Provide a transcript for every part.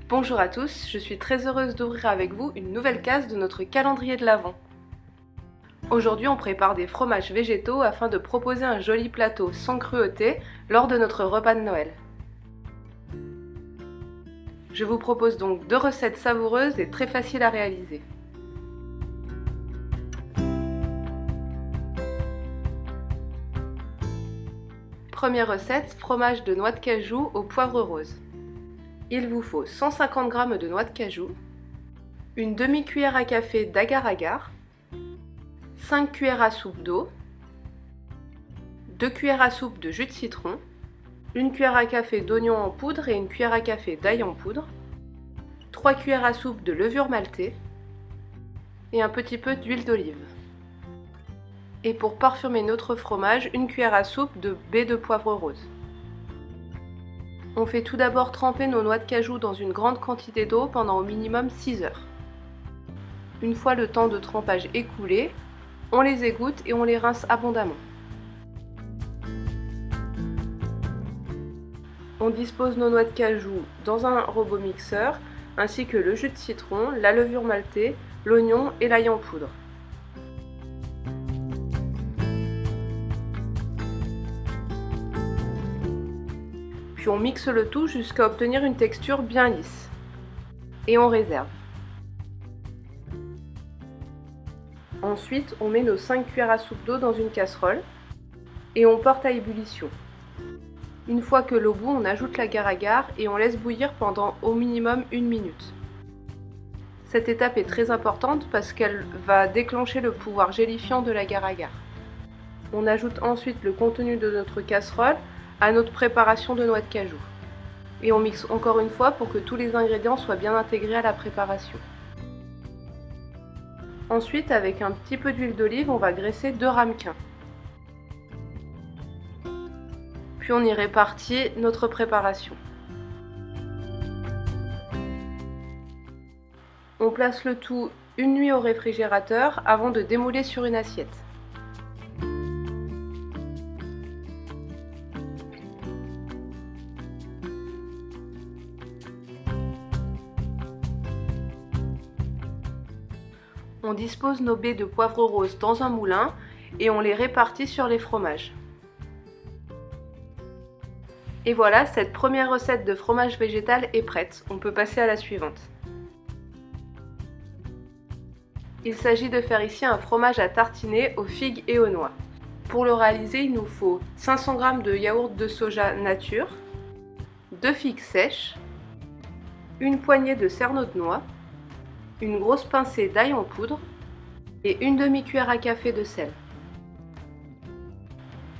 Bonjour à tous, je suis très heureuse d'ouvrir avec vous une nouvelle case de notre calendrier de l'Avent. Aujourd'hui, on prépare des fromages végétaux afin de proposer un joli plateau sans cruauté lors de notre repas de Noël. Je vous propose donc deux recettes savoureuses et très faciles à réaliser. Première recette, fromage de noix de cajou au poivre rose. Il vous faut 150 g de noix de cajou, une demi-cuillère à café d'agar-agar, 5 cuillères à soupe d'eau, 2 cuillères à soupe de jus de citron, 1 cuillère à café d'oignon en poudre et 1 cuillère à café d'ail en poudre, 3 cuillères à soupe de levure maltée et un petit peu d'huile d'olive. Et pour parfumer notre fromage, 1 cuillère à soupe de baies de poivre rose. On fait tout d'abord tremper nos noix de cajou dans une grande quantité d'eau pendant au minimum 6 heures. Une fois le temps de trempage écoulé, on les égoutte et on les rince abondamment. On dispose nos noix de cajou dans un robot mixeur, ainsi que le jus de citron, la levure maltée, l'oignon et l'ail en poudre. Puis on mixe le tout jusqu'à obtenir une texture bien lisse. Et on réserve. Ensuite, on met nos 5 cuillères à soupe d'eau dans une casserole et on porte à ébullition. Une fois que l'eau bout, on ajoute l'agar-agar et on laisse bouillir pendant au minimum 1 minute. Cette étape est très importante parce qu'elle va déclencher le pouvoir gélifiant de l'agar-agar. On ajoute ensuite le contenu de notre casserole à notre préparation de noix de cajou. Et on mixe encore une fois pour que tous les ingrédients soient bien intégrés à la préparation. Ensuite, avec un petit peu d'huile d'olive, on va graisser 2 ramequins. Puis on y répartit notre préparation. On place le tout une nuit au réfrigérateur avant de démouler sur une assiette. On dispose nos baies de poivre rose dans un moulin et on les répartit sur les fromages. Et voilà, cette première recette de fromage végétal est prête. On peut passer à la suivante. Il s'agit de faire ici un fromage à tartiner aux figues et aux noix. Pour le réaliser, il nous faut 500 g de yaourt de soja nature, 2 figues sèches, une poignée de cerneaux de noix, une grosse pincée d'ail en poudre et une demi-cuillère à café de sel.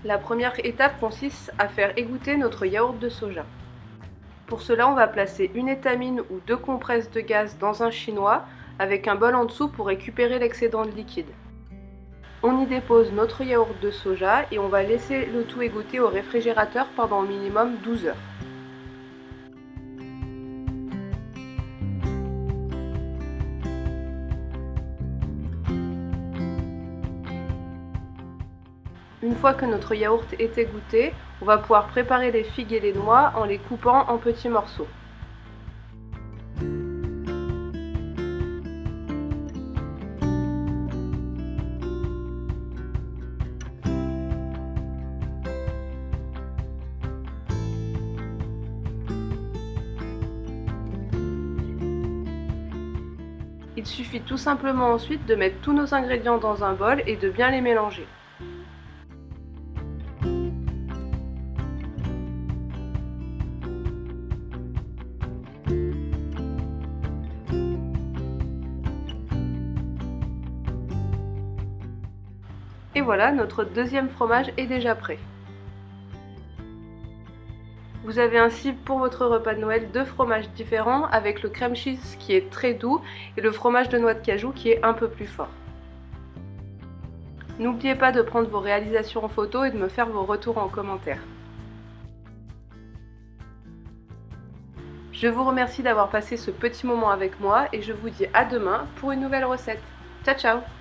La première étape consiste à faire égoutter notre yaourt de soja. Pour cela, on va placer une étamine ou 2 compresses de gaz dans un chinois avec un bol en dessous pour récupérer l'excédent de liquide. On y dépose notre yaourt de soja et on va laisser le tout égoutter au réfrigérateur pendant au minimum 12 heures. Une fois que notre yaourt est égoutté, on va pouvoir préparer les figues et les noix en les coupant en petits morceaux. Il suffit tout simplement ensuite de mettre tous nos ingrédients dans un bol et de bien les mélanger. Et voilà, notre deuxième fromage est déjà prêt. Vous avez ainsi pour votre repas de Noël 2 fromages différents avec le crème cheese qui est très doux et le fromage de noix de cajou qui est un peu plus fort. N'oubliez pas de prendre vos réalisations en photo et de me faire vos retours en commentaire. Je vous remercie d'avoir passé ce petit moment avec moi et je vous dis à demain pour une nouvelle recette. Ciao ciao!